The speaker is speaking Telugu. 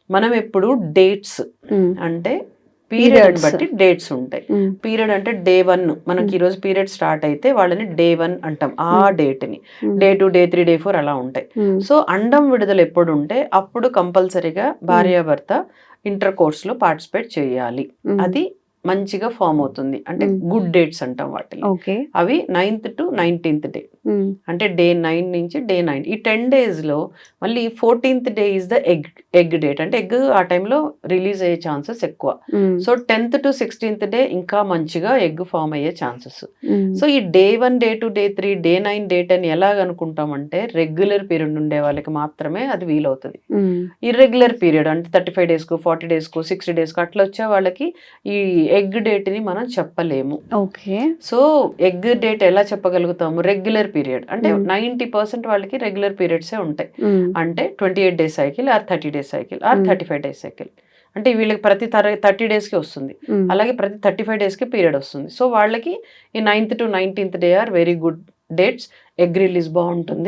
మనం ఎప్పుడు డేట్స్ అంటే పీరియడ్ Periods. బట్టి డేట్స్ ఉంటాయి. పీరియడ్ అంటే డే 1 మనకి ఈరోజు పీరియడ్ స్టార్ట్ అయితే వాళ్ళని డే 1 అంటాం ఆ డేట్ని. డే 2 డే 3 డే 4 అలా ఉంటాయి. సో అండం విడుదల ఎప్పుడు ఉంటే అప్పుడు కంపల్సరీగా భార్యాభర్త ఇంటర్ కోర్స్లో పార్టిసిపేట్ చేయాలి. అది మంచిగా ఫామ్ అవుతుంది. అంటే గుడ్ డేట్స్ అంటాం వాటిని. ఓకే. అవి 9th to 19th డే. అంటే డే 9 నుంచి డే 9 ఈ 10 డేస్లో మళ్ళీ 14th day is the egg date. అంటే ఎగ్ ఆ టైంలో రిలీజ్ అయ్యే ఛాన్సెస్ ఎక్కువ. So 10th to 16th day ఇంకా మంచిగా ఎగ్ ఫామ్ అయ్యే ఛాన్సెస్. సో ఈ day 1 day 2 day 3 day 9 day 10 ఎలాగ అనుకుంటామంటే రెగ్యులర్ పీరియడ్ ఉండే వాళ్ళకి మాత్రమే అది వీలవుతుంది. ఇర్రెగ్యులర్ పీరియడ్ అంటే 35 డేస్కు 40 డేస్కు 60 డేస్కు అట్లా వచ్చే వాళ్ళకి ఈ ఎగ్ డేట్ని మనం చెప్పలేము. ఓకే. సో ఎగ్ డేట్ ఎలా చెప్పగలుగుతాము? రెగ్యులర్ పీరియడ్ అంటే 90% వాళ్ళకి రెగ్యులర్ పీరియడ్సే ఉంటాయి. అంటే 28 days cycle or 30 days cycle or 35 days cycle. అంటే వీళ్ళకి ప్రతి 30 డేస్కి వస్తుంది. అలాగే ప్రతి 35 డేస్కి పీరియడ్ వస్తుంది. సో వాళ్ళకి ఈ 9th to 19th day or very good dates. Egg release బాగుంటుంది.